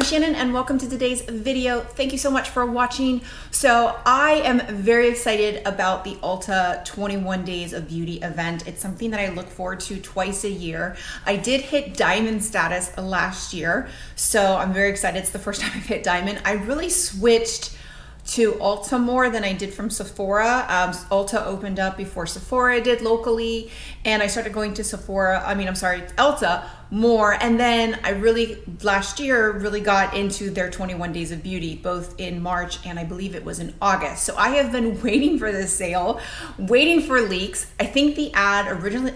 Shannon and welcome to today's video. Thank you so much for watching. So I am very excited about the Ulta 21 Days of Beauty event. It's something that I look forward to twice a year. I did hit diamond status last year, so I'm very excited. It's the first time I've hit diamond. I really switched to Ulta more than I did from Sephora. Ulta opened up before Sephora did locally, and I started going to Ulta more. And then I really, last year, really got into their 21 Days of Beauty, both in March and I believe it was in August. So I have been waiting for this sale, waiting for leaks. I think the ad originally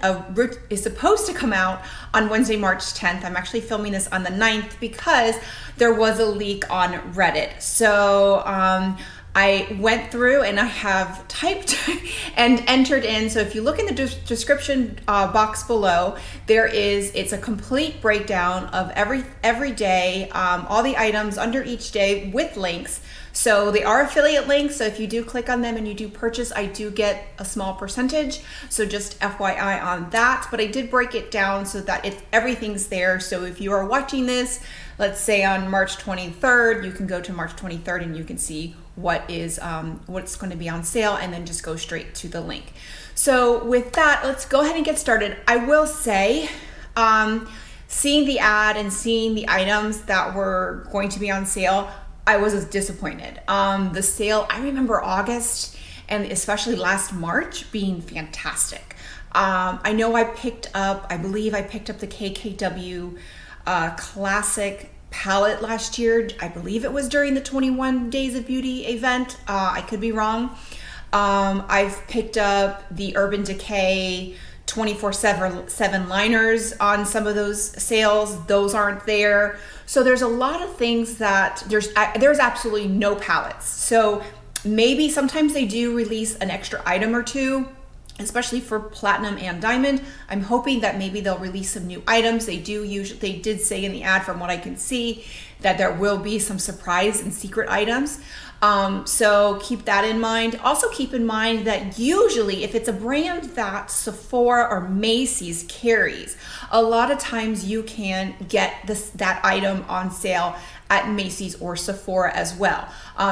is supposed to come out on Wednesday, March 10th. I'm actually filming this on the 9th because there was a leak on Reddit. So I went through and I have typed and entered in. So if you look in the description box below, it's a complete breakdown of every day, all the items under each day with links. So they are affiliate links. So if you do click on them and you do purchase, I do get a small percentage. So just FYI on that. But I did break it down so that everything's there. So if you are watching this, let's say on March 23rd, you can go to March 23rd and you can see what's going to be on sale, and then just go straight to the link. So with that, let's go ahead and get started. I will say, seeing the ad and seeing the items that were going to be on sale, I was disappointed. The sale, I remember August and especially last March being fantastic. I know I believe I picked up the KKW Classic palette last year. I believe it was during the 21 Days of Beauty event. I could be wrong. I've picked up the Urban Decay 24/7 liners on some of those sales. Those aren't there. So there's a lot of things that there's absolutely no palettes. So maybe sometimes they do release an extra item or two, especially for platinum and diamond. I'm hoping that maybe they'll release some new items. They did say in the ad, from what I can see, that there will be some surprise and secret items. So keep that in mind. Also keep in mind that usually if it's a brand that Sephora or Macy's carries, a lot of times you can get that item on sale at Macy's or Sephora as well.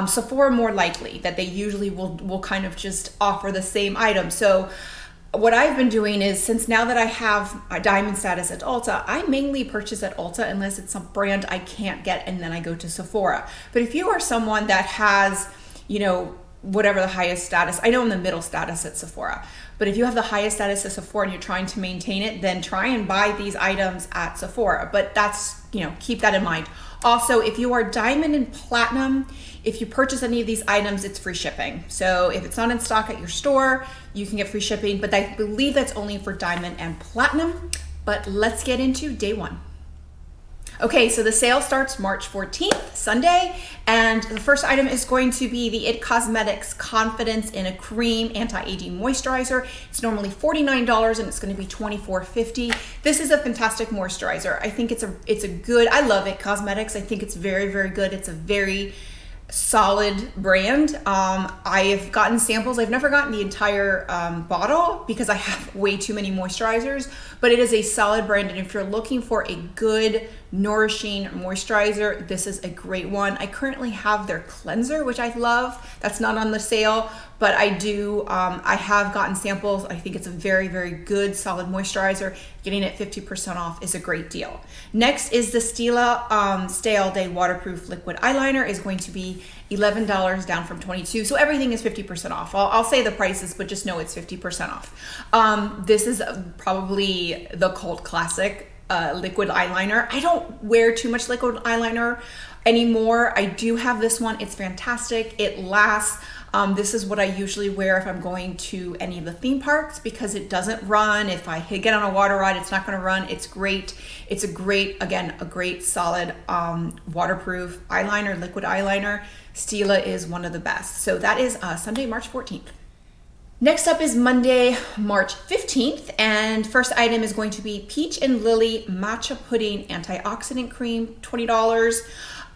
Sephora more likely, that they usually will kind of just offer the same item. So what I've been doing is, since now that I have a diamond status at Ulta, I mainly purchase at Ulta unless it's some brand I can't get, and then I go to Sephora. But if you are someone that has, whatever the highest status, I know I'm the middle status at Sephora, but if you have the highest status at Sephora and you're trying to maintain it, then try and buy these items at Sephora. But that's, keep that in mind. Also, if you are diamond and platinum, if you purchase any of these items, it's free shipping. So if it's not in stock at your store, you can get free shipping, but I believe that's only for diamond and platinum. But let's get into day one. Okay, so the sale starts March 14th, Sunday, and the first item is going to be the IT Cosmetics Confidence in a Cream Anti-Aging Moisturizer. It's normally $49 and it's going to be $24.50. This is a fantastic moisturizer. I think I love IT Cosmetics. I think it's very, very good. It's a very solid brand. I have gotten samples. I've never gotten the entire bottle because I have way too many moisturizers, but it is a solid brand. And if you're looking for a good, nourishing moisturizer, this is a great one. I currently have their cleanser, which I love. That's not on the sale, but I have gotten samples. I think it's a very, very good, solid moisturizer. Getting it 50% off is a great deal. Next is the Stila Stay All Day Waterproof Liquid Eyeliner. Is going to be $11 down from $22. So everything is 50% off. I'll say the prices, but just know it's 50% off. This is probably the cult classic liquid eyeliner. I don't wear too much liquid eyeliner anymore. I do have this one. It's fantastic. It lasts. This is what I usually wear if I'm going to any of the theme parks because it doesn't run. If I get on a water ride, it's not going to run. It's great. It's a great solid waterproof eyeliner, liquid eyeliner. Stila is one of the best. So that is Sunday, March 14th. Next up is Monday, March 15th, and first item is going to be Peach and Lily Matcha Pudding Antioxidant Cream, $20.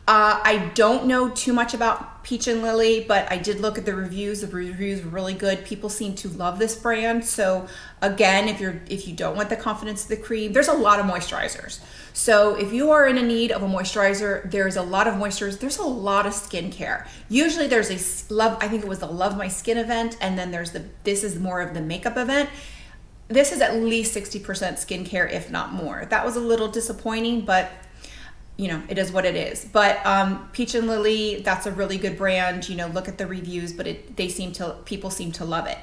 I don't know too much about Peach and Lily, but I did look at the reviews. The reviews were really good. People seem to love this brand. So again, if you don't want the confidence of the cream, there's a lot of moisturizers. So if you are in a need of a moisturizer, there's a lot of moisturizers. There's a lot of skincare. Usually there's I think it was the Love My Skin event, and then this is more of the makeup event. This is at least 60% skincare, if not more. That was a little disappointing, but you know, it is what it is. But Peach and Lily, that's a really good brand. You know, look at the reviews, but people seem to love it.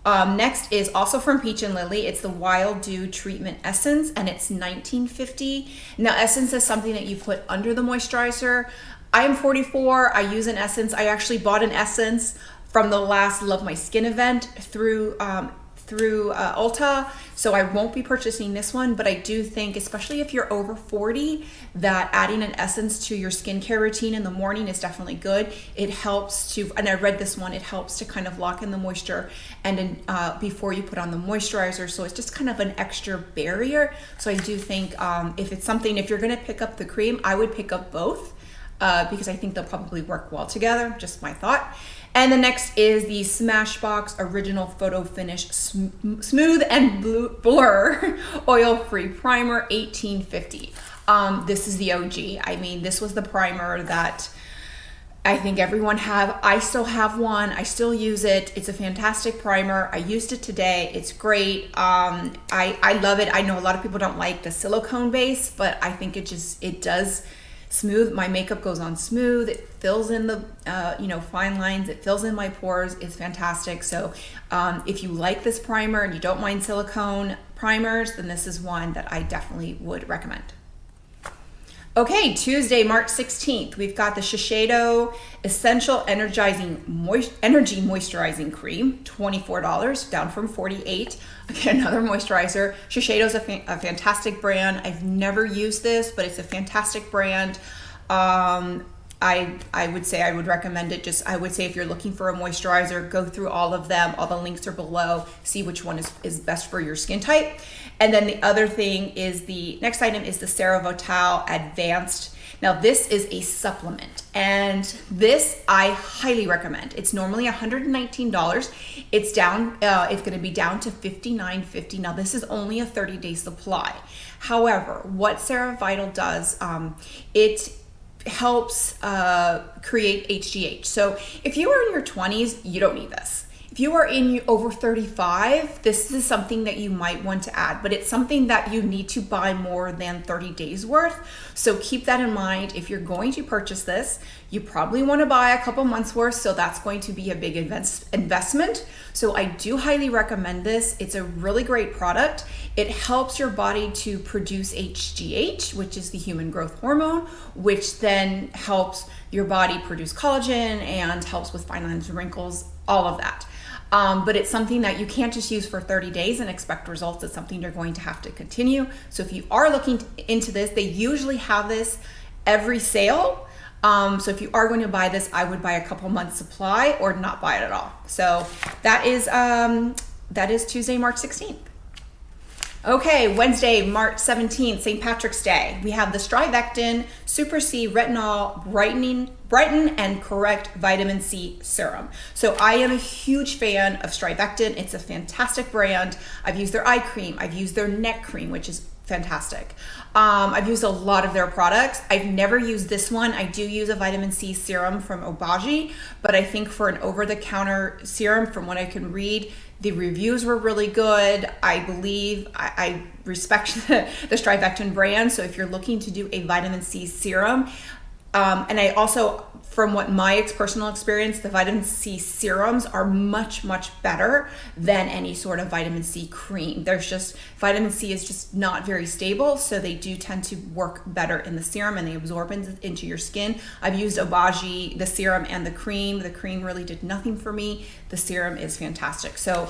Next is also from Peach and Lily. It's the Wild Dew Treatment Essence, and it's $19.50. Now, Essence is something that you put under the moisturizer. I am 44. I use an Essence. I actually bought an Essence from the last Love My Skin event through Ulta, so I won't be purchasing this one, but I do think, especially if you're over 40, that adding an essence to your skincare routine in the morning is definitely good. It helps to, and I read this one, it helps to kind of lock in the moisture and before you put on the moisturizer, so it's just kind of an extra barrier. So I do think if you're gonna pick up the cream, I would pick up both because I think they'll probably work well together, just my thought. And the next is the Smashbox Original Photo Finish Smooth and Blur Oil-Free Primer, $18.50. This is the OG. I mean, this was the primer that I think everyone have. I still have one. I still use it. It's a fantastic primer. I used it today. It's great. I love it. I know a lot of people don't like the silicone base, but I think it does smooth. My makeup goes on smooth. It fills in the fine lines. It fills in my pores. It's fantastic. So if you like this primer and you don't mind silicone primers, then this is one that I definitely would recommend. Okay, Tuesday, March 16th, we've got the Shiseido Essential Energy Moisturizing Cream, $24, down from $48. Again, another moisturizer. Shiseido's a fantastic brand. I've never used this, but it's a fantastic brand. I would say I would recommend it. I would say if you're looking for a moisturizer, go through all of them. All the links are below. See which one is best for your skin type. And then the other thing is the next item is the SeroVital Advanced. Now this is a supplement, and this I highly recommend. It's normally $119. It's down. It's going to be down to $59.50. Now this is only a 30-day supply. However, what SeroVital does, it helps create HGH. So if you are in your 20s, you don't need this. If you are over 35, this is something that you might want to add, but it's something that you need to buy more than 30 days worth. So keep that in mind. If you're going to purchase this, you probably want to buy a couple months worth. So that's going to be a big investment. So I do highly recommend this. It's a really great product. It helps your body to produce HGH, which is the human growth hormone, which then helps your body produce collagen and helps with fine lines and wrinkles, all of that. But it's something that you can't just use for 30 days and expect results. It's something you're going to have to continue. So if you are looking into this, they usually have this every sale. So if you are going to buy this, I would buy a couple months supply or not buy it at all. So that is Tuesday, March 16th. Okay, Wednesday, March 17th, St. Patrick's Day. We have the StriVectin Super C Retinol Brighten and Correct Vitamin C Serum. So I am a huge fan of StriVectin. It's a fantastic brand. I've used their eye cream. I've used their neck cream, which is fantastic. I've used a lot of their products. I've never used this one. I do use a vitamin C serum from Obagi, but I think for an over-the-counter serum, from what I can read, the reviews were really good. I believe, I respect the StriVectin brand. So if you're looking to do a vitamin C serum, and I also, from what my personal experience, the vitamin C serums are much, much better than any sort of vitamin C cream. Vitamin C is just not very stable, so they do tend to work better in the serum and they absorb into your skin. I've used Obagi, the serum and the cream. The cream really did nothing for me. The serum is fantastic. So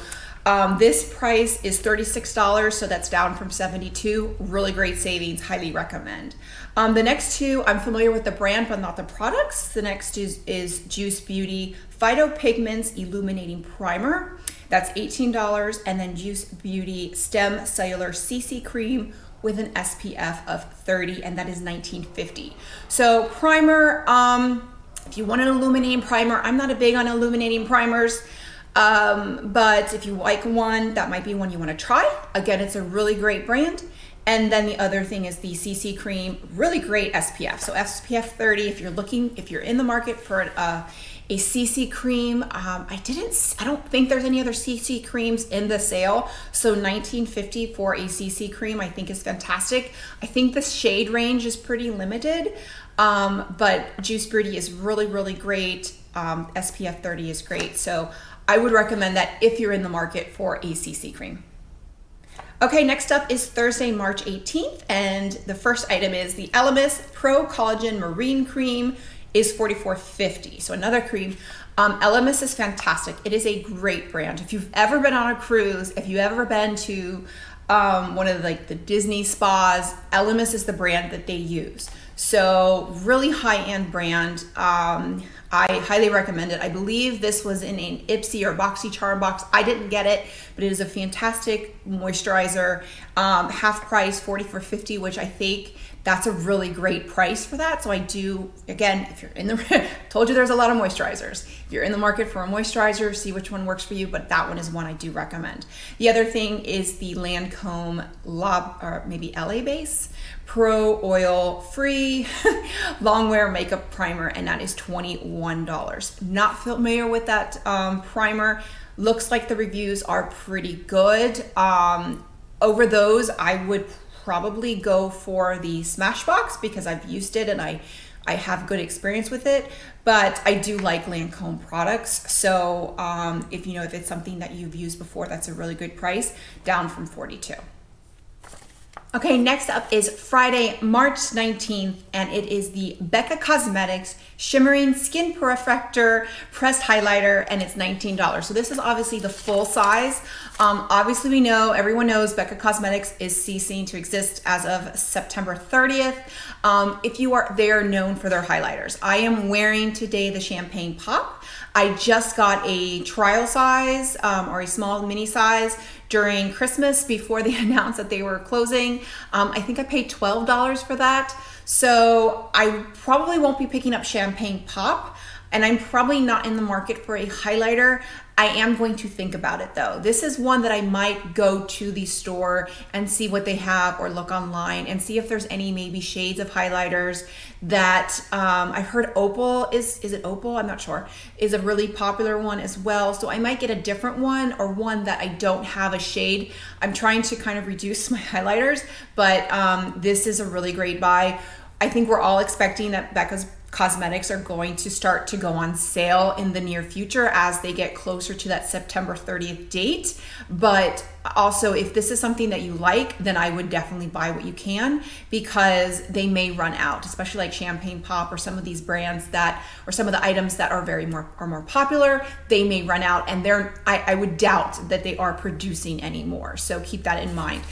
this price is $36, so that's down from $72. Really great savings, highly recommend. The next two, I'm familiar with the brand, but not the products. The next is Juice Beauty PHYTO-PIGMENTS Illuminating Primer. That's $18. And then Juice Beauty Stem Cellular CC Cream with an SPF of 30, and that is 1950. So primer, if you want an illuminating primer, I'm not a big on illuminating primers, but if you like one, that might be one you want to try. Again, it's a really great brand. And then the other thing is the CC cream, really great SPF. So SPF 30, if you're in the market for a CC cream, I don't think there's any other CC creams in the sale. So 1950 for a CC cream, I think is fantastic. I think the shade range is pretty limited, but Juice Beauty is really, really great. SPF 30 is great. So I would recommend that if you're in the market for a CC cream. Okay, next up is Thursday, March 18th, and the first item is the ELEMIS Pro-Collagen Marine Cream is $44.50. So another cream. ELEMIS is fantastic. It is a great brand. If you've ever been on a cruise, if you've ever been to one of the Disney spas, ELEMIS is the brand that they use. So really high-end brand. I highly recommend it. I believe this was in an Ipsy or BoxyCharm box. I didn't get it, but it is a fantastic moisturizer. Half price, $44.50, which I think that's a really great price for that. So I do, again, if you're in the, told you there's a lot of moisturizers. If you're in the market for a moisturizer, see which one works for you, but that one is one I do recommend. The other thing is the Lancôme or maybe LA Base Pro Oil Free Longwear Makeup Primer, and that is $21. Not familiar with that primer. Looks like the reviews are pretty good. Over those, I would probably go for the Smashbox because I've used it and I have good experience with it, but I do like Lancôme products. So if it's something that you've used before, that's a really good price, down from $42. Okay, next up is Friday, March 19th, and it is the Becca Cosmetics Shimmering Skin Perfector Pressed Highlighter, and it's $19. So this is obviously the full size. Obviously everyone knows Becca Cosmetics is ceasing to exist as of September 30th. They are known for their highlighters. I am wearing today the Champagne Pop. I just got a trial size or a small mini size during Christmas before they announced that they were closing. I think I paid $12 for that. So I probably won't be picking up Champagne Pop, and I'm probably not in the market for a highlighter. I am going to think about it though. This is one that I might go to the store and see what they have, or look online and see if there's any maybe shades of highlighters that I've heard Opal is it Opal? I'm not sure, is a really popular one as well. So I might get a different one, or one that I don't have a shade. I'm trying to kind of reduce my highlighters, but this is a really great buy. I think we're all expecting that Becca's Cosmetics are going to start to go on sale in the near future as they get closer to that September 30th date. But also, if this is something that you like, then I would definitely buy what you can, because they may run out, especially like Champagne Pop or some of these brands or some of the items that are more popular, they may run out, and I would doubt that they are producing anymore. So keep that in mind.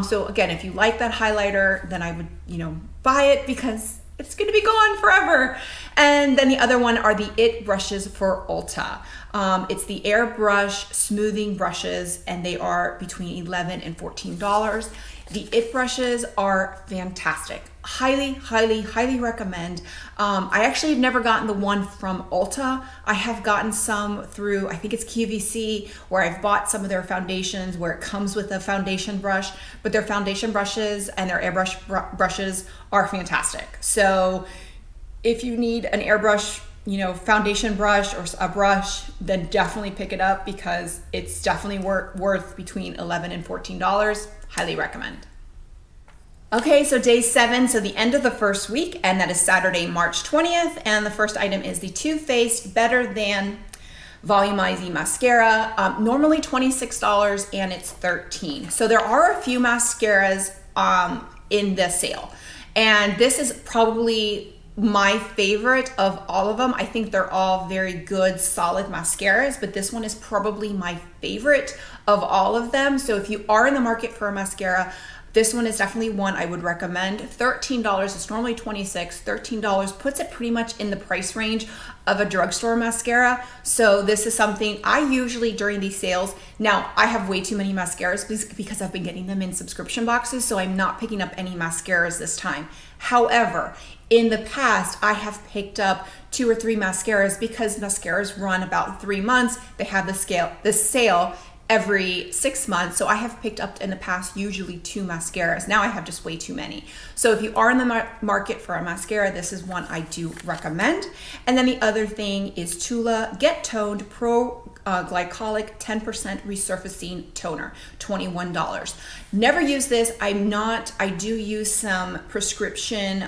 So again, if you like that highlighter, then I would, buy it, because it's going to be gone forever. And then the other one are the IT brushes for Ulta. It's the Airbrush smoothing brushes, and they are between $11 and $14. The IT brushes are fantastic. Highly, highly, highly recommend. I actually have never gotten the one from Ulta. I have gotten some through, I think it's QVC, where I've bought some of their foundations where it comes with a foundation brush, but their foundation brushes and their airbrush brushes are fantastic. So if you need an airbrush, foundation brush or a brush, then definitely pick it up, because it's definitely worth between $11 and $14. Highly recommend. Okay, so day 7, so the end of the first week, and that is Saturday, March 20th. And the first item is the Too Faced Better Than Volumizing Mascara. Normally $26 and it's $13. So there are a few mascaras in the sale. And this is probably my favorite of all of them. I think they're all very good, solid mascaras, but this one is probably my favorite of all of them. So if you are in the market for a mascara, This one is definitely one I would recommend. $13, it's normally $26, $13 puts it pretty much in the price range of a drugstore mascara. So this is something I usually during these sales, now I have way too many mascaras because I've been getting them in subscription boxes, so I'm not picking up any mascaras this time. However, in the past, I have picked up 2 or 3 mascaras because mascaras run about 3 months. They have the sale every 6 months. So I have picked up in the past usually 2 mascaras. Now I have just way too many. So if you are in the market for a mascara, this is one I do recommend. And then the other thing is Stila Get Toned Pro Glycolic 10% Resurfacing Toner, $21. Never use this. I do use some prescription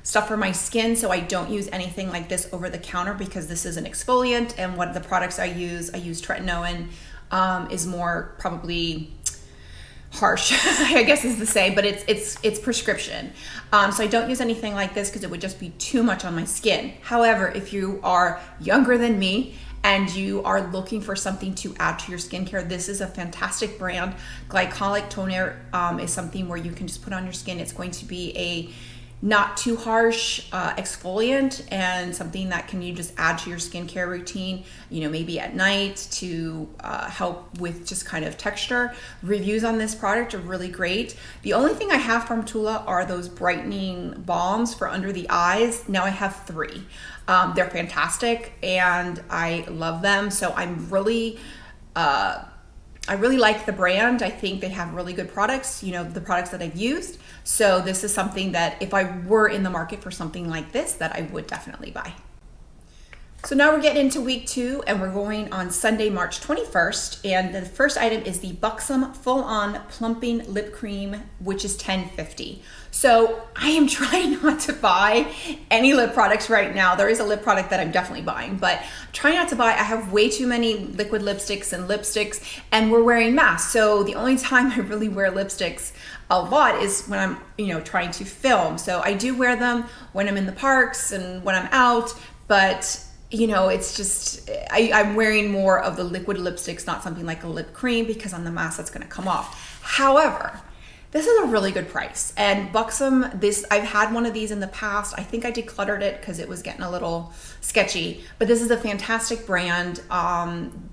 stuff for my skin, so I don't use anything like this over the counter because this is an exfoliant, and what the products I use tretinoin, is more probably harsh, I guess is the say, but it's prescription. So I don't use anything like this because it would just be too much on my skin. However, if you are younger than me and you are looking for something to add to your skincare, this is a fantastic brand. Glycolic Toner is something where you can just put on your skin. It's going to be a not too harsh exfoliant, and something that you just add to your skincare routine, maybe at night to help with just kind of texture. Reviews on this product are really great. The only thing I have from Stila are those brightening balms for under the eyes. Now I have 3. They're fantastic and I love them. So I really like the brand. I think they have really good products, the products that I've used. So this is something that if I were in the market for something like this, that I would definitely buy. So now we're getting into week 2 and we're going on Sunday, March 21st. And the first item is the Buxom Full On Plumping Lip Cream, which is $10.50. So I am trying not to buy any lip products right now. There is a lip product that I'm definitely buying, but trying not to buy. I have way too many liquid lipsticks and we're wearing masks. So the only time I really wear lipsticks a lot is when I'm, trying to film. So I do wear them when I'm in the parks and when I'm out, but it's just, I'm wearing more of the liquid lipsticks, not something like a lip cream, because on the mask that's gonna come off. However, this is a really good price. And Buxom, I've had one of these in the past. I think I decluttered it because it was getting a little sketchy, but this is a fantastic brand.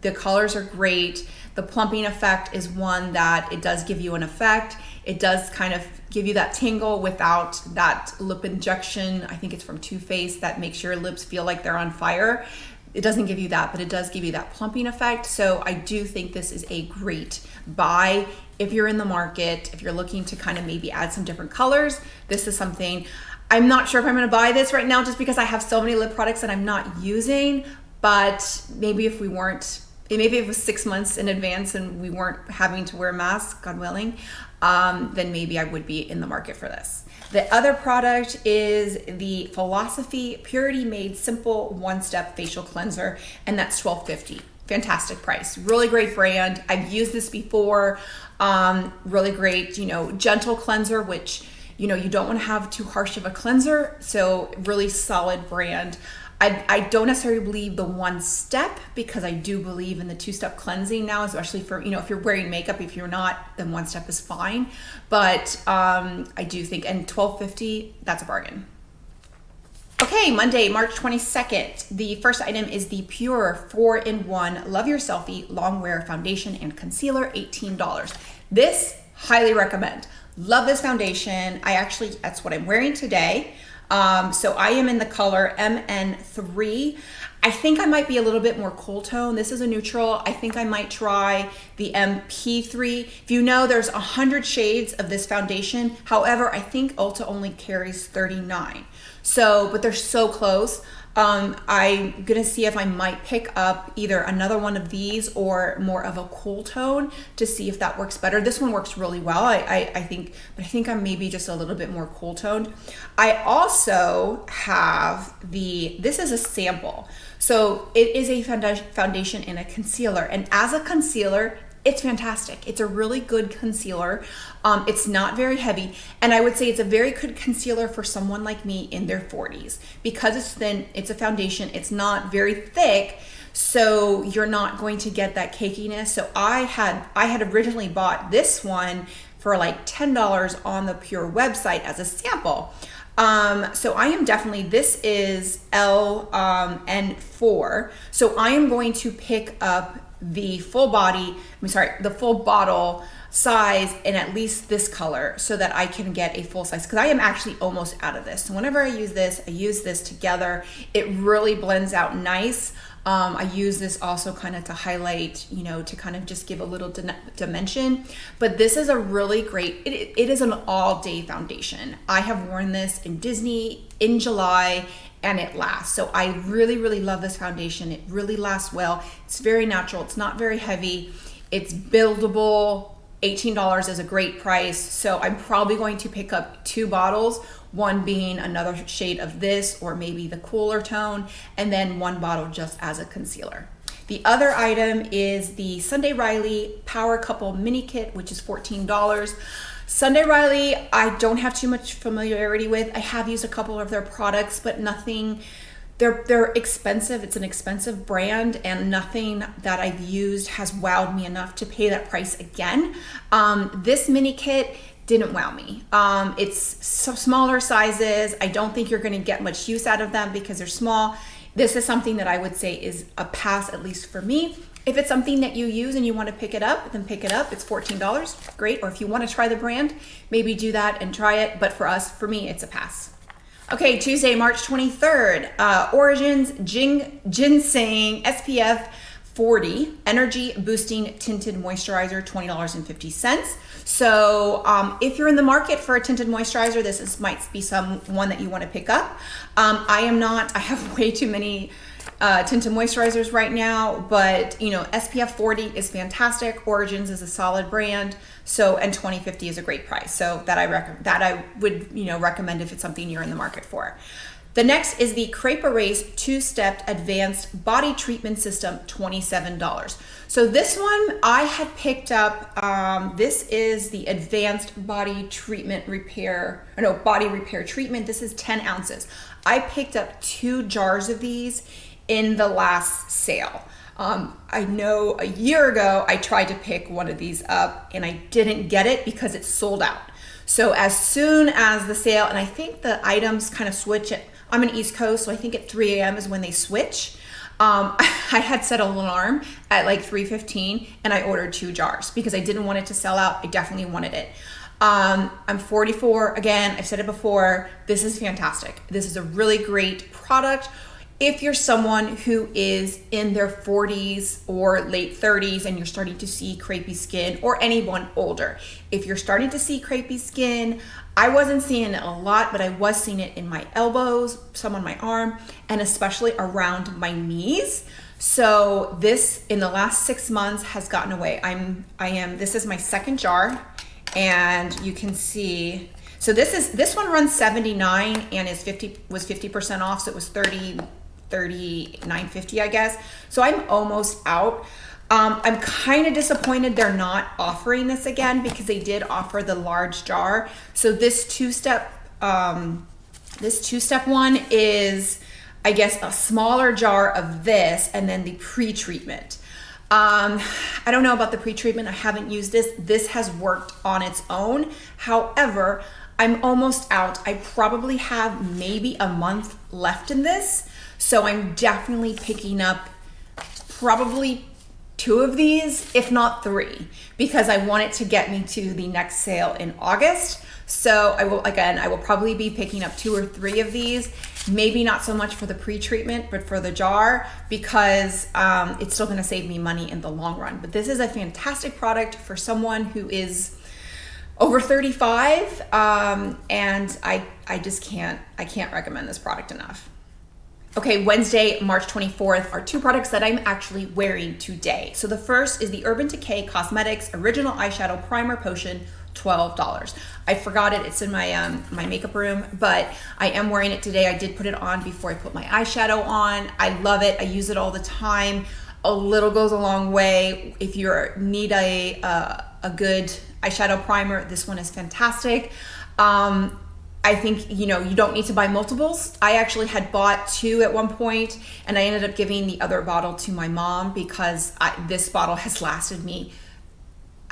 The colors are great. The plumping effect is one that it does give you an effect. It does kind of give you that tingle without that lip injection. I think it's from Too Faced that makes your lips feel like they're on fire. It doesn't give you that, but it does give you that plumping effect. So I do think this is a great buy if you're in the market, if you're looking to kind of maybe add some different colors. This is something, I'm not sure if I'm gonna buy this right now just because I have so many lip products that I'm not using, but maybe if it was 6 months in advance and we weren't having to wear a mask, God willing, then maybe I would be in the market for this. The other product is the Philosophy Purity Made Simple One-Step Facial Cleanser, and that's $12.50. Fantastic price, really great brand. I've used this before. Really great, gentle cleanser, which, you don't want to have too harsh of a cleanser. So really solid brand. I don't necessarily believe the 1-step because I do believe in the 2-step cleansing now, especially for, if you're wearing makeup. If you're not, then 1-step is fine. But I do think, and $12.50, that's a bargain. Okay, Monday, March 22nd. The first item is the Pure 4-in-1 Love Your Selfie Longwear Foundation and Concealer, $18. This, highly recommend. Love this foundation. That's what I'm wearing today. So I am in the color MN3. I think I might be a little bit more cool tone. This is a neutral. I think I might try the MP3. If you know, there's 100 shades of this foundation. However, I think Ulta only carries 39. So, but they're so close. I'm gonna see if I might pick up either another one of these or more of a cool tone to see if that works better. This one works really well, I think, but I think I'm maybe just a little bit more cool toned. I also have this is a sample. So it is a foundation and a concealer, and as a concealer, it's fantastic. It's a really good concealer. It's not very heavy. And I would say it's a very good concealer for someone like me in their 40s. Because it's thin, it's a foundation, it's not very thick, so you're not going to get that cakiness. So I had originally bought this one for like $10 on the Pure website as a sample. So I am definitely, this is N4. So I am going to pick up the full bottle size in at least this color so that I can get a full size, because I am actually almost out of this. So whenever I use this together. It really blends out nice. I use this also kind of to highlight, you know, to kind of just give a little dimension. But this is a really great, it is an all-day foundation. I have worn this in Disney in July and it lasts. So I really, really love this foundation. It really lasts well. It's very natural. It's not very heavy. It's buildable. $18 is a great price. So I'm probably going to pick up 2 bottles, one being another shade of this or maybe the cooler tone, and then 1 bottle just as a concealer. The other item is the Sunday Riley Power Couple Mini Kit, which is $14. Sunday Riley, I don't have too much familiarity with. I have used a couple of their products, but nothing, they're expensive. It's an expensive brand, and nothing that I've used has wowed me enough to pay that price again. This mini kit didn't wow me. It's smaller sizes. I don't think you're gonna get much use out of them because they're small. This is something that I would say is a pass, at least for me. If it's something that you use and you want to pick it up, then pick it up. It's $14, great. Or if you want to try the brand, maybe do that and try it. But for me, it's a pass. Okay, Tuesday, March 23rd, Origins Ginseng SPF 40 Energy Boosting Tinted Moisturizer, $20.50. So if you're in the market for a tinted moisturizer, this might be one that you want to pick up. I am not. I have way too many tinted moisturizers right now, but you know, SPF 40 is fantastic. Origins is a solid brand. So, and $20.50 is a great price. So that I would, you know, recommend if it's something you're in the market for. The next is the Crepe Erase 2-Step Advanced Body Treatment System, $27. So this one I had picked up. This is the Advanced Body Repair Treatment. This is 10 ounces. I picked up 2 jars of these in the last sale. I know a year ago I tried to pick one of these up and I didn't get it because it's sold out. So as soon as the sale, and I think the items kind of switch I'm in East Coast, so I think at 3 a.m. is when they switch. I had set an alarm at like 3:15 and I ordered 2 jars because I didn't want it to sell out. I definitely wanted it. I'm 44, again, I've said it before, this is fantastic. This is a really great product. If you're someone who is in their 40s or late 30s and you're starting to see crepey skin, or anyone older, if you're starting to see crepey skin, I wasn't seeing it a lot, but I was seeing it in my elbows, some on my arm, and especially around my knees. So this, in the last 6 months, has gotten away. This is my second jar, and you can see, so this one runs $79 and was 50% off, so it was $39.50, I guess. So I'm almost out. I'm kind of disappointed they're not offering this again because they did offer the large jar. So this two-step one is, I guess, a smaller jar of this and then the pre-treatment. I don't know about the pre-treatment. I haven't used this. This has worked on its own. However, I'm almost out. I probably have maybe a month left in this. So I'm definitely picking up probably 2 of these, if not 3, because I want it to get me to the next sale in August. So I will probably be picking up 2 or 3 of these, maybe not so much for the pre-treatment, but for the jar, because it's still gonna save me money in the long run. But this is a fantastic product for someone who is over 35, and I can't recommend this product enough. Okay, Wednesday, March 24th are 2 products that I'm actually wearing today. So the first is the Urban Decay Cosmetics Original Eyeshadow Primer Potion, $12. I forgot it, it's in my my makeup room, but I am wearing it today. I did put it on before I put my eyeshadow on. I love it, I use it all the time. A little goes a long way. If you need a good eyeshadow primer, this one is fantastic. I think, you know, you don't need to buy multiples. I actually had bought 2 at one point, and I ended up giving the other bottle to my mom because this bottle has lasted me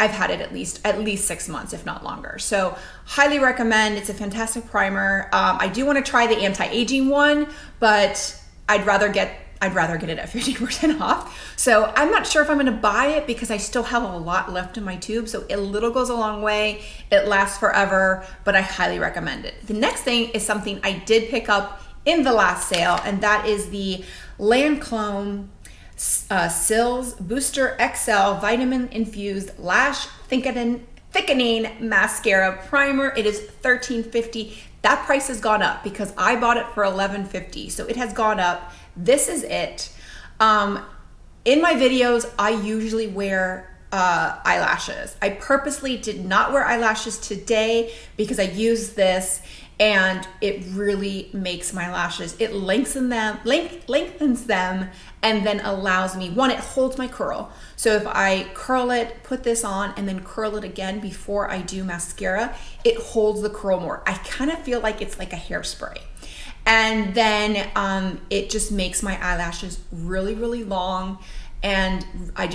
I've had it at least 6 months, if not longer. So highly recommend. It's a fantastic primer. I do want to try the anti-aging one, but I'd rather get it at 50% off. So I'm not sure if I'm gonna buy it because I still have a lot left in my tube. So a little goes a long way. It lasts forever, but I highly recommend it. The next thing is something I did pick up in the last sale, and that is the Lancôme Cils Booster XL Vitamin Infused Lash Thickening Mascara Primer. It is $13.50. That price has gone up because I bought it for $11.50. So it has gone up. This is it. In my videos, I usually wear eyelashes. I purposely did not wear eyelashes today because I use this and it really makes my lashes. It lengthens them and then allows me, one, it holds my curl. So if I curl it, put this on, and then curl it again before I do mascara, it holds the curl more. I kind of feel like it's like a hairspray. And then it just makes my eyelashes really, really long. And I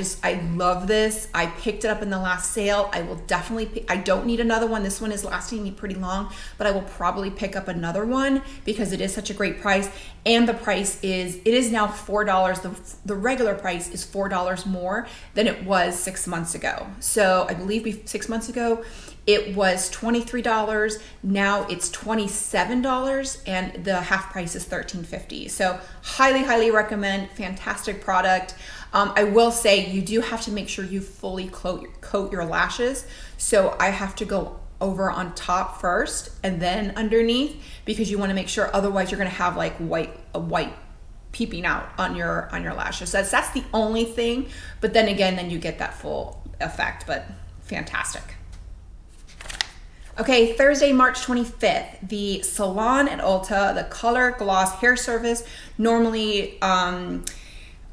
love this. I picked it up in the last sale. I will definitely I don't need another one. This one is lasting me pretty long, but I will probably pick up another one because it is such a great price. And the price it is now $4. The regular price is $4 more than it was 6 months ago. So I believe 6 months ago, it was $23. Now it's $27, and the half price is $13.50. So highly, highly recommend. Fantastic product. I will say you do have to make sure you fully coat your lashes. So I have to go over on top first and then underneath because you want to make sure, otherwise you're going to have like white peeping out on your lashes. So that's the only thing. But then again, then you get that full effect. But fantastic. Okay, Thursday, March 25th, the Salon at Ulta, the Color Gloss Hair Service. Normally,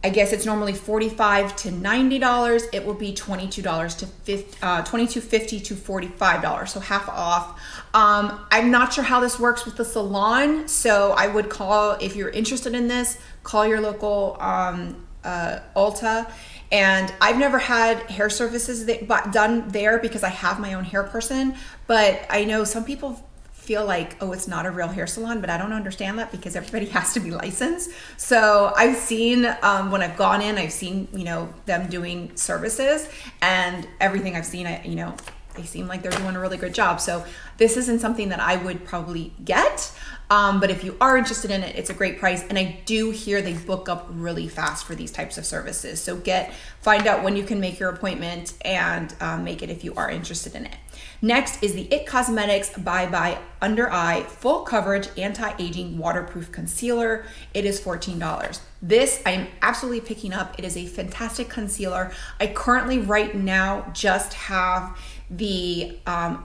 I guess it's normally $45 to $90. It will be $22.50 to $45, so half off. I'm not sure how this works with the salon, so I would call, if you're interested in this, call your local Ulta. And I've never had hair services done there because I have my own hair person, but I know some people feel like, oh, it's not a real hair salon, but I don't understand that because everybody has to be licensed. So I've seen, when I've gone in, I've seen, them doing services, and everything I've seen, they seem like they're doing a really good job. So this isn't something that I would probably get, but if you are interested in it, it's a great price. And I do hear they book up really fast for these types of services. So find out when you can make your appointment and make it if you are interested in it. Next is the IT Cosmetics Bye Bye Under Eye Full Coverage Anti-Aging Waterproof Concealer. It is $14. This I am absolutely picking up. It is a fantastic concealer. I currently right now just have a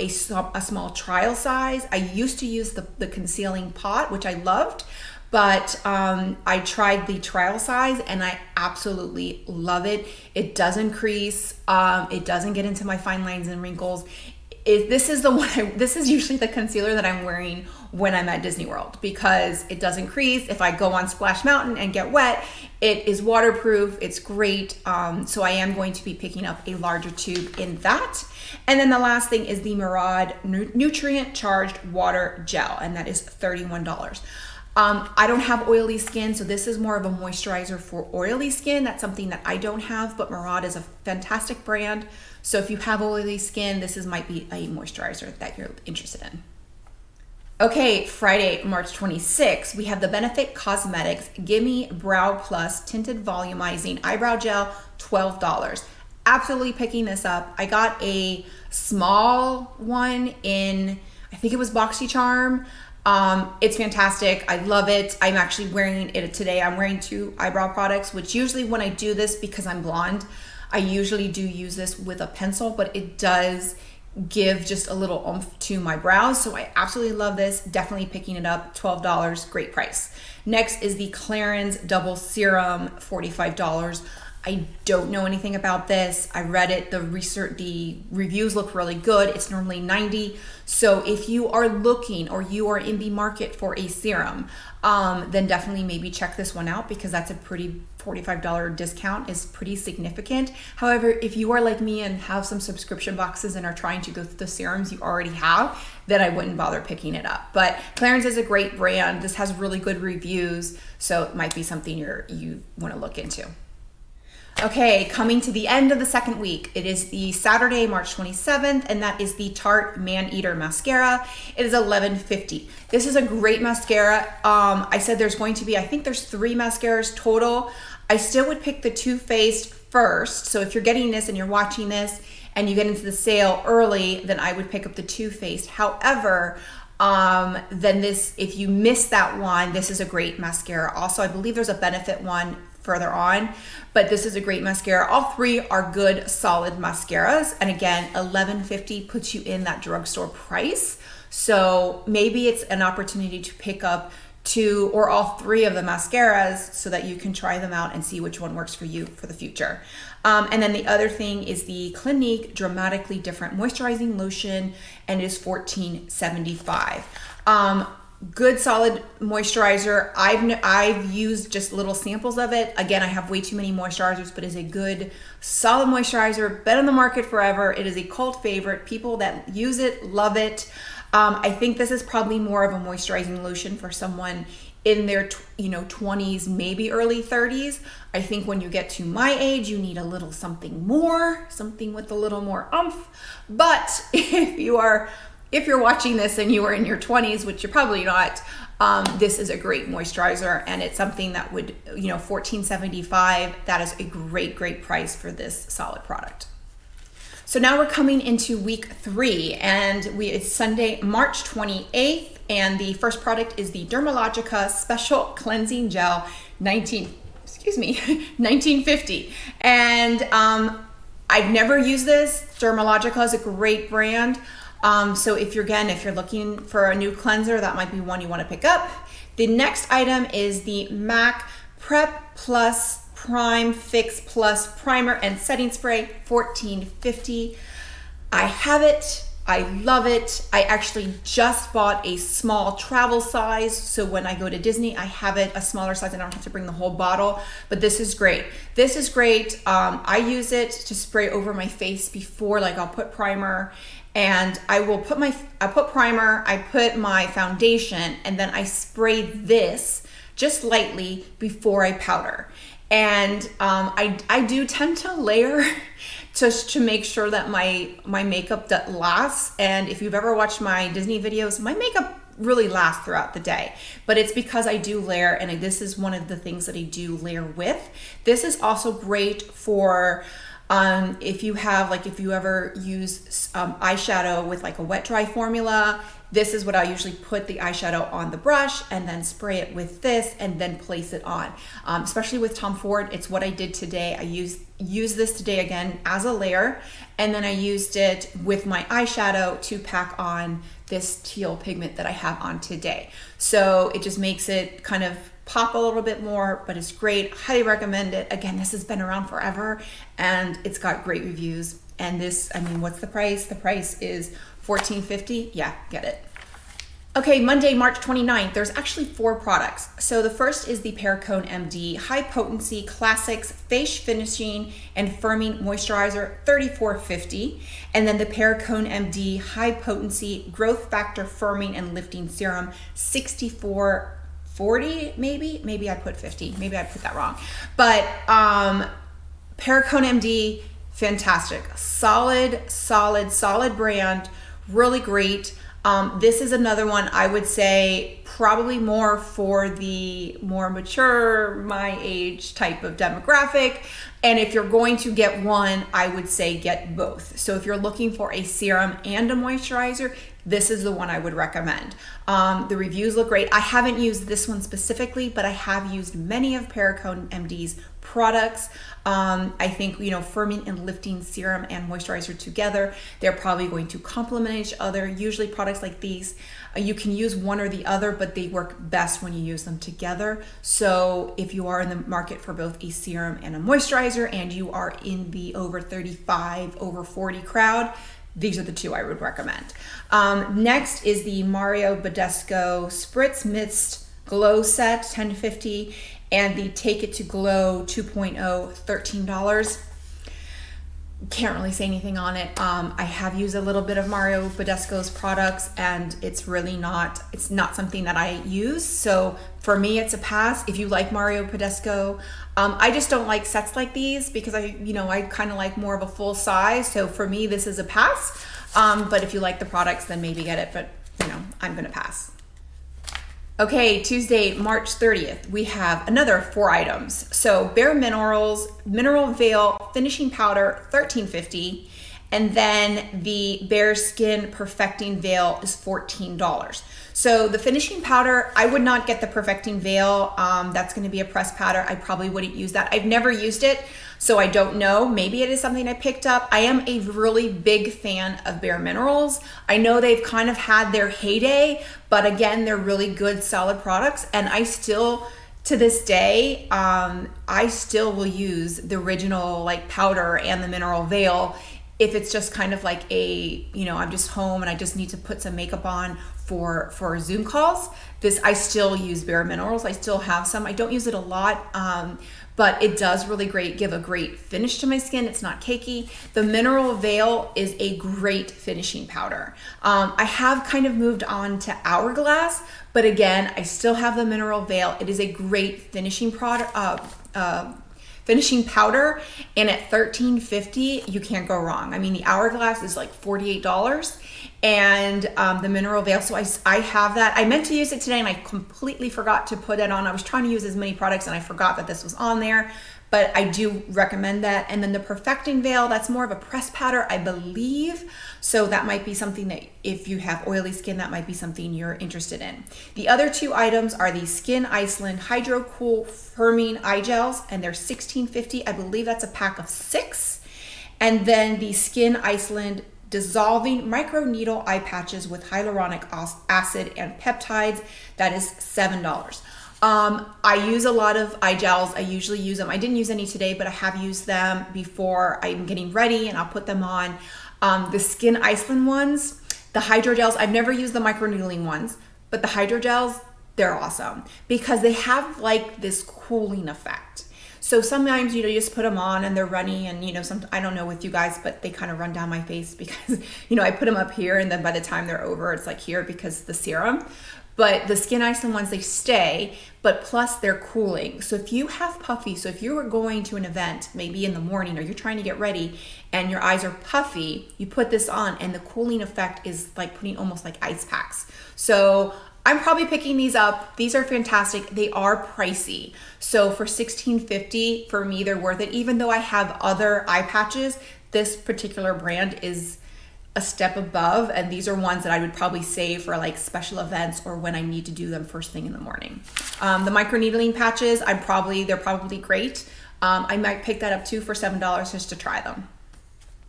small trial size. I used to use the concealing pot, which I loved, but I tried the trial size and I absolutely love it. It doesn't crease. It doesn't get into my fine lines and wrinkles. This is usually the concealer that I'm wearing when I'm at Disney World because it doesn't crease. If I go on Splash Mountain and get wet, it is waterproof. It's great. So I am going to be picking up a larger tube in that. And then the last thing is the Murad Nutrient Charged Water Gel, and that is $31. I don't have oily skin, so this is more of a moisturizer for oily skin. That's something that I don't have, but Murad is a fantastic brand. So if you have oily skin, this might be a moisturizer that you're interested in. Okay, Friday, March 26th, we have the Benefit Cosmetics Gimme Brow Plus Tinted Volumizing Eyebrow Gel, $12. Absolutely picking this up. I got a small one in, I think it was BoxyCharm. It's fantastic. I love it. I'm actually wearing it today. I'm wearing 2 eyebrow products, which usually when I do this, because I'm blonde, I usually do use this with a pencil, but it does give just a little oomph to my brows. So I absolutely love this. Definitely picking it up. $12, great price. Next is the Clarins Double Serum, $45. I don't know anything about this. I read it, the reviews look really good. It's normally $90. So if you are looking or you are in the market for a serum, then definitely maybe check this one out, because that's a pretty $45 discount is pretty significant. However, if you are like me and have some subscription boxes and are trying to go through the serums you already have, then I wouldn't bother picking it up. But Clarins is a great brand. This has really good reviews, so it might be something you want to look into. Okay, coming to the end of the second week, it is the Saturday, March 27th, and that is the Tarte Man-Eater Mascara. It is $11.50. This is a great mascara. I said there's going to be, I think there's 3 mascaras total. I still would pick the Too Faced first. So if you're getting this and you're watching this and you get into the sale early, then I would pick up the Too Faced. However, then this, if you miss that one, this is a great mascara. Also, I believe there's a Benefit one further on, but this is a great mascara. All 3 are good, solid mascaras. And again, $11.50 puts you in that drugstore price. So maybe it's an opportunity to pick up 2 or all 3 of the mascaras so that you can try them out and see which one works for you for the future. And then the other thing is the Clinique Dramatically Different Moisturizing Lotion, and it is $14.75. Good solid moisturizer. I've used just little samples of it. Again, I have way too many moisturizers, but it's a good solid moisturizer. Been on the market forever. It is a cult favorite. People that use it love it. I think this is probably more of a moisturizing lotion for someone in their 20s, maybe early 30s. I think when you get to my age, you need a little something more, something with a little more oomph. But if you're watching this and you are in your 20s, which you're probably not, this is a great moisturizer, and it's something that would, $14.75. That is a great price for this solid product. So now we're coming into week 3, and it's Sunday, March 28th, and the first product is the Dermalogica Special Cleansing Gel 1950. And I've never used this. Dermalogica is a great brand. So if you're looking for a new cleanser, that might be one you want to pick up. The next item is the MAC Prep Plus Prime Fix Plus Primer and Setting Spray, $14.50. I have it. I love it. I actually just bought a small travel size, so when I go to Disney, I have it a smaller size. I don't have to bring the whole bottle, but this is great. This is great. I use it to spray over my face before, I'll put primer, and I put primer, I put my foundation, and then I spray this just lightly before I powder. And I do tend to layer just to make sure that my makeup lasts. And if you've ever watched my Disney videos, my makeup really lasts throughout the day, but it's because I do layer, and this is one of the things that I do layer with. This is also great for if you ever use eyeshadow with a wet dry formula. This is what I usually put the eyeshadow on the brush and then spray it with this and then place it on. Especially with Tom Ford, it's what I did today. I used this today again as a layer, and then I used it with my eyeshadow to pack on this teal pigment that I have on today. So it just makes it kind of pop a little bit more, but it's great. Highly recommend it. Again, this has been around forever and it's got great reviews. And this, what's the price? The price is $14.50. Yeah, get it. Okay, Monday, March 29th, there's actually 4 products. So the first is the Perricone MD High Potency Classics Face Finishing and Firming Moisturizer, $34.50. And then the Perricone MD High Potency Growth Factor Firming and Lifting Serum, $64.40, maybe I put 50, maybe I put that wrong. But Perricone MD, fantastic, solid brand, really great. This is another one I would say probably more for the more mature, my age type of demographic. And if you're going to get one, I would say get both. So if you're looking for a serum and a moisturizer, this is the one I would recommend. The reviews look great. I haven't used this one specifically, but I have used many of Perricone MD's products. I think, you know, firming and lifting serum and moisturizer together, they're probably going to complement each other. Usually products like these, you can use one or the other, but they work best when you use them together. So if you are in the market for both a serum and a moisturizer, and you are in the over 35, over 40 crowd, these are the two I would recommend. Next is the Mario Badescu Spritz Mist Glow Set, $10.50, and the Take It to Glow 2.0, $13. Can't really say anything on it. I have used a little bit of Mario Badescu's products, and it's not something that I use. So for me, it's a pass. If you like Mario Badescu, I just don't like sets like these because I kind of like more of a full size. So for me, this is a pass. But if you like the products, then maybe get it. But I'm gonna pass. Okay, Tuesday, March 30th, we have another 4 items. So Bare Minerals Mineral Veil Finishing Powder, $13.50. And then the Bare Skin Perfecting Veil is $14. So the finishing powder, I would not get the Perfecting Veil. That's gonna be a pressed powder. I probably wouldn't use that. I've never used it, so I don't know. Maybe it is something I picked up. I am a really big fan of Bare Minerals. I know they've kind of had their heyday, but again, they're really good, solid products. And I still, to this day, I still will use the original like powder and the mineral veil if it's just kind of like I'm just home and I just need to put some makeup on for Zoom calls. I still use Bare Minerals. I still have some. I don't use it a lot, but it does really give a great finish to my skin. It's not cakey. The Mineral Veil is a great finishing powder. I have kind of moved on to Hourglass, but again, I still have the Mineral Veil. It is a great finishing product. Finishing powder, and at $13.50 you can't go wrong. I mean, the Hourglass is like $48, and the Mineral Veil, so I have that. I meant to use it today and I completely forgot to put it on. I was trying to use as many products and I forgot that this was on there, but I do recommend that. And then the Perfecting Veil, that's more of a pressed powder, I believe. So that might be something that if you have oily skin, that might be something you're interested in. The other 2 items are the Skin Iceland Hydro Cool Firming Eye Gels, and they're $16.50. I believe that's a pack of 6. And then the Skin Iceland Dissolving Microneedle Eye Patches with Hyaluronic Acid and Peptides, that is $7. I use a lot of eye gels. I usually use them. I didn't use any today, but I have used them before I'm getting ready and I'll put them on. The Skin Iceland ones, the hydrogels, I've never used the microneedling ones, but the hydrogels, they're awesome because they have like this cooling effect. So sometimes, you just put them on and they're runny and, I don't know with you guys, but they kind of run down my face because, I put them up here and then by the time they're over, it's like here because the serum. But the Skin Iceland ones, they stay, but plus they're cooling. So if you have puffy, so if you are going to an event, maybe in the morning, or you're trying to get ready and your eyes are puffy, you put this on and the cooling effect is like putting almost like ice packs. So I'm probably picking these up. These are fantastic. They are pricey. So for $16.50, for me, they're worth it. Even though I have other eye patches, this particular brand is a step above, and these are ones that I would probably save for like special events or when I need to do them first thing in the morning. The microneedling patches, they're probably great. I might pick that up too for $7 just to try them.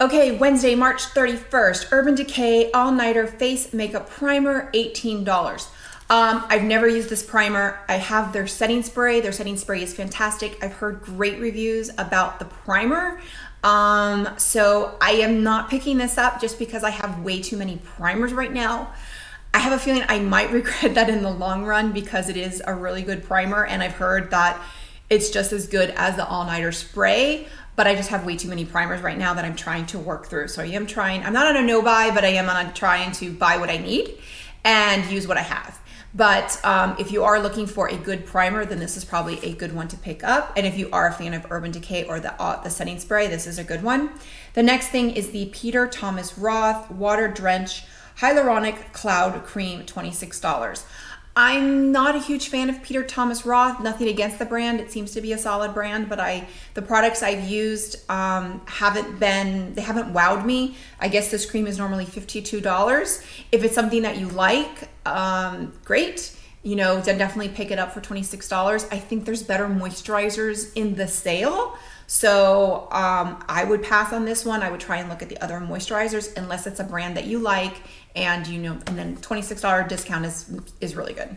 Okay, Wednesday, March 31st, Urban Decay All Nighter Face Makeup Primer, $18. I've never used this primer. I have their setting spray. Their setting spray is fantastic. I've heard great reviews about the primer. So I am not picking this up just because I have way too many primers right now. I have a feeling I might regret that in the long run because it is a really good primer and I've heard that it's just as good as the All Nighter spray, but I just have way too many primers right now that I'm trying to work through. So I'm not on a no buy, but I am on trying to buy what I need and use what I have. But if you are looking for a good primer, then this is probably a good one to pick up. And if you are a fan of Urban Decay or the setting spray, this is a good one. The next thing is the Peter Thomas Roth Water Drench Hyaluronic Cloud Cream, $26. I'm not a huge fan of Peter Thomas Roth. Nothing against the brand. It seems to be a solid brand, but the products I've used haven't wowed me. I guess this cream is normally $52. If it's something that you like, great. you know, then definitely pick it up for $26. I think there's better moisturizers in the sale. So I would pass on this one. I would try and look at the other moisturizers unless it's a brand that you like, and you know, and then $26 discount is really good.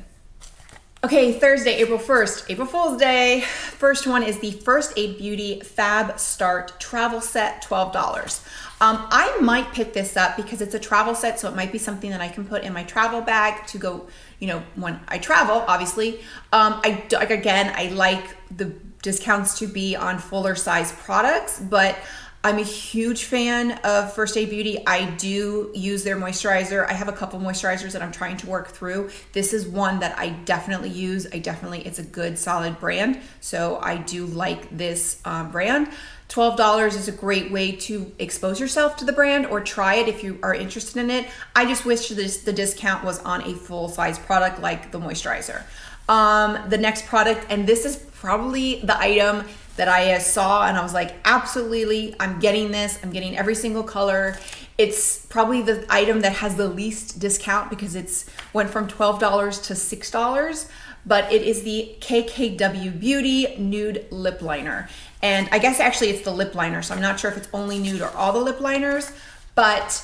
Okay, Thursday, April 1st, April Fool's Day. First one is the First Aid Beauty Fab Start Travel Set, $12. I might pick this up because it's a travel set, so it might be something that I can put in my travel bag to go, you know, when I travel, obviously. I like the discounts to be on fuller size products, but I'm a huge fan of First Aid Beauty. I do use their moisturizer. I have a couple moisturizers that I'm trying to work through. This is one that I definitely use. It's a good solid brand. So I do like this brand. $12 is a great way to expose yourself to the brand or try it if you are interested in it. I just wish the discount was on a full size product like the moisturizer. The next product, and this is probably the item that I saw and I was like, absolutely, I'm getting this. I'm getting every single color. It's probably the item that has the least discount because it's went from $12 to $6, but it is the KKW Beauty Nude Lip Liner. And I guess actually it's the lip liner, so I'm not sure if it's only nude or all the lip liners, but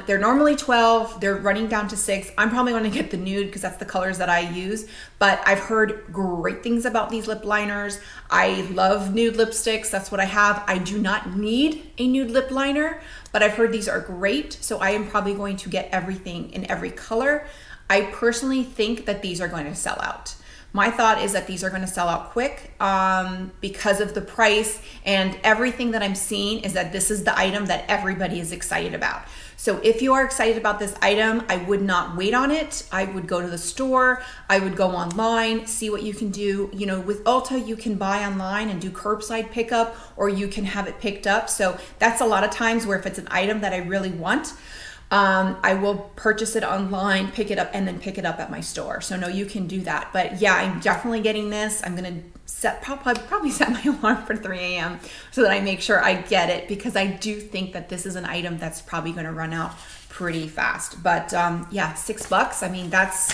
they're normally 12, they're running down to 6. I'm probably gonna get the nude because that's the colors that I use, but I've heard great things about these lip liners. I love nude lipsticks, that's what I have. I do not need a nude lip liner, but I've heard these are great, so I am probably going to get everything in every color. I personally think that these are going to sell out. My thought is that these are going to sell out quick because of the price, and everything that I'm seeing is that this is the item that everybody is excited about. So if you are excited about this item, I would not wait on it. I would go to the store. I would go online, see what you can do. You know, with Ulta, you can buy online and do curbside pickup, or you can have it picked up. So that's a lot of times where if it's an item that I really want, I will purchase it online, pick it up, and then pick it up at my store. So no, you can do that. But yeah, I'm definitely getting this. I'm gonna probably set my alarm for 3 a.m. so that I make sure I get it, because I do think that this is an item that's probably gonna run out pretty fast. But yeah, $6. I mean, that's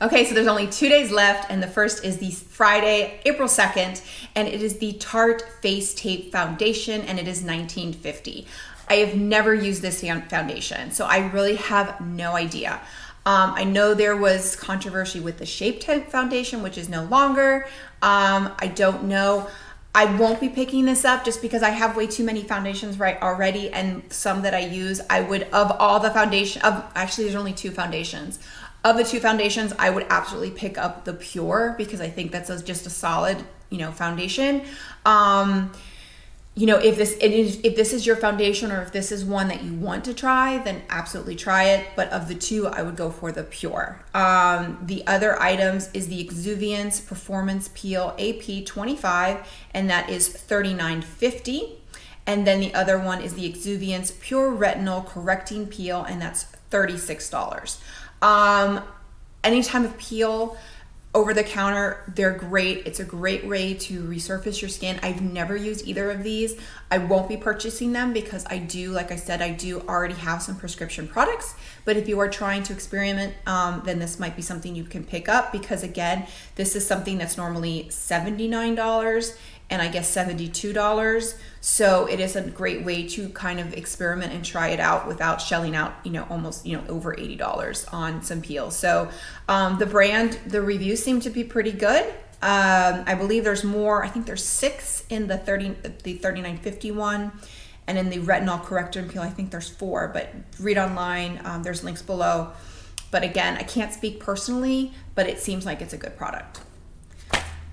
okay. So there's only 2 days left, and the first is the Friday, April 2nd, and it is the Tarte Face Tape Foundation, and it is $19.50. I have never used this foundation, so I really have no idea. I know there was controversy with the Shape Tape foundation, which is no longer. I don't know. I won't be picking this up just because I have way too many foundations already, and some that I use, I would, of all the foundation, actually there's only 2 foundations. Of the 2 foundations, I would absolutely pick up the Pure because I think that's just a solid, you know, foundation. You know, if this is your foundation, or if this is one that you want to try, then absolutely try it. But of the 2, I would go for the Pure. The other items is the Exuviance Performance Peel AP 25, and that is $39.50. And then the other one is the Exuviance Pure Retinol Correcting Peel, and that's $36. Any type of peel over the counter, they're great. It's a great way to resurface your skin. I've never used either of these. I won't be purchasing them because I do, like I said, I do already have some prescription products. But if you are trying to experiment, then this might be something you can pick up, because again, this is something that's normally $79 and I guess $72. So it is a great way to kind of experiment and try it out without shelling out, you know, almost, you know, over $80 on some peels. So the brand, the reviews seem to be pretty good. I believe there's more. I think there's 6 in the $39.50 one, and in the retinol corrector and peel, I think there's 4. But read online. There's links below. But again, I can't speak personally, but it seems like it's a good product.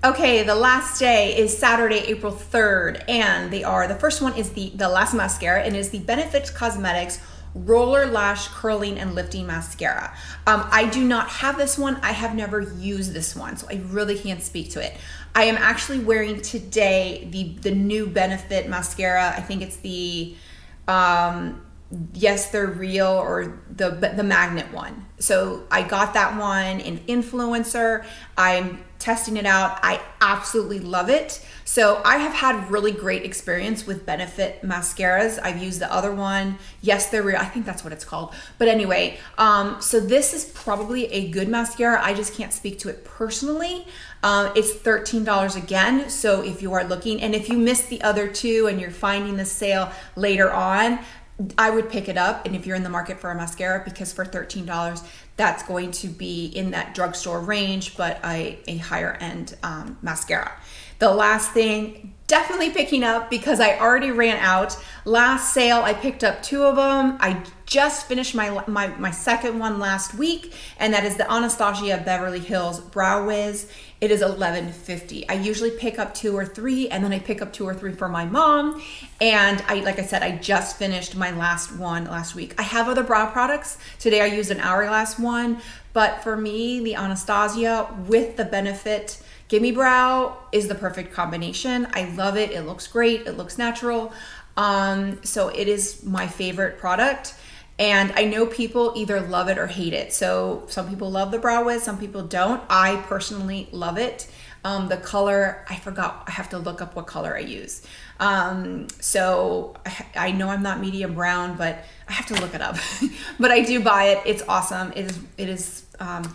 Okay, the last day is Saturday, April 3rd, and the first one is the last mascara, and it is the Benefit Cosmetics Roller Lash Curling and Lifting Mascara. I do not have this one. I have never used this one, so I really can't speak to it. I am actually wearing today the new Benefit mascara. I think it's the Yes They're Real, or the magnet one. So I got that one in Influencer. I'm testing it out. I absolutely love it. So I have had really great experience with Benefit mascaras. I've used the other one. Yes They're Real. I think that's what it's called. But anyway, so this is probably a good mascara. I just can't speak to it personally. It's $13 again. So if you are looking, and if you missed the other two and you're finding the sale later on, I would pick it up. And if you're in the market for a mascara, because for $13, that's going to be in that drugstore range, but a higher end mascara. The last thing, definitely picking up, because I already ran out. Last sale, I picked up 2 of them. I just finished my second one last week, and that is the Anastasia Beverly Hills Brow Wiz. It is $11.50. I usually pick up 2 or 3, and then I pick up 2 or 3 for my mom. And like I said, I just finished my last one last week. I have other brow products. Today I used an Hourglass one, but for me, the Anastasia with the Benefit Gimme Brow is the perfect combination. I love it. It looks great. It looks natural. So it is my favorite product. And I know people either love it or hate it. So some people love the Brow Wiz, some people don't. I personally love it. The color, I forgot, I have to look up what color I use. So I know I'm not medium brown, but I have to look it up. But I do buy it. It's awesome. It is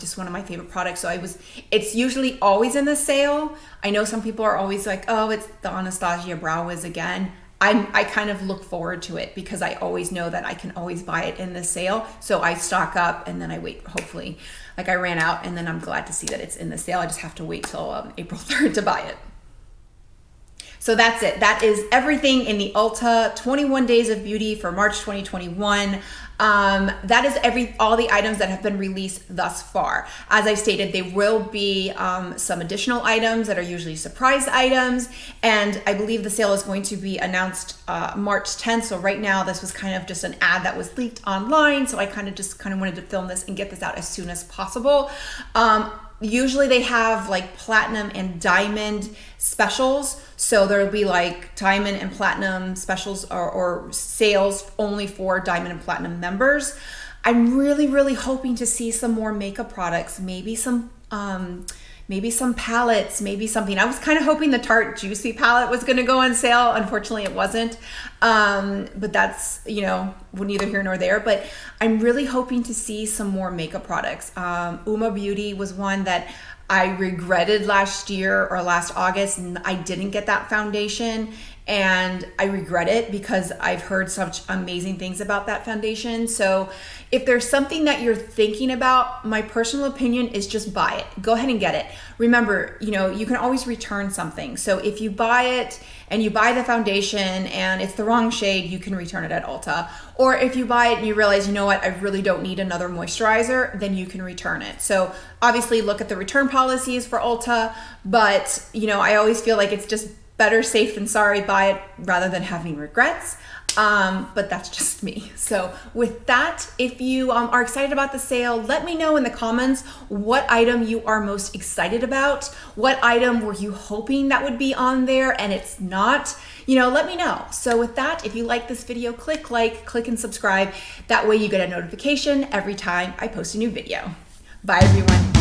just one of my favorite products. So it's usually always in the sale. I know some people are always like, oh, it's the Anastasia Brow Wiz again. I kind of look forward to it because I always know that I can always buy it in the sale. So I stock up and then I wait, hopefully. Like I ran out, and then I'm glad to see that it's in the sale. I just have to wait till April 3rd to buy it. So that's it. That is everything in the Ulta 21 Days of Beauty for March 2021. That is all the items that have been released thus far. As I stated, there will be some additional items that are usually surprise items, and I believe the sale is going to be announced March 10th. So right now, this was kind of just an ad that was leaked online, so I kind of wanted to film this and get this out as soon as possible. Usually they have like platinum and diamond specials. So there'll be like diamond and platinum specials or sales only for diamond and platinum members. I'm really, really hoping to see some more makeup products, maybe some palettes, maybe something. I was kind of hoping the Tarte Juicy palette was going to go on sale. Unfortunately, it wasn't. But that's, neither here nor there. But I'm really hoping to see some more makeup products. Uma Beauty was one that I regretted last year or last August, and I didn't get that foundation. And I regret it because I've heard such amazing things about that foundation. So if there's something that you're thinking about, my personal opinion is just buy it. Go ahead and get it. Remember, you can always return something. So if you buy it and you buy the foundation and it's the wrong shade, you can return it at Ulta. Or if you buy it and you realize, you know what, I really don't need another moisturizer, then you can return it. So obviously look at the return policies for Ulta, but I always feel like it's just better safe than sorry, buy it rather than having regrets. But that's just me. So with that, if you are excited about the sale, let me know in the comments what item you are most excited about. What item were you hoping that would be on there and it's not? Let me know. So with that, if you like this video, click like, click and subscribe. That way you get a notification every time I post a new video. Bye everyone.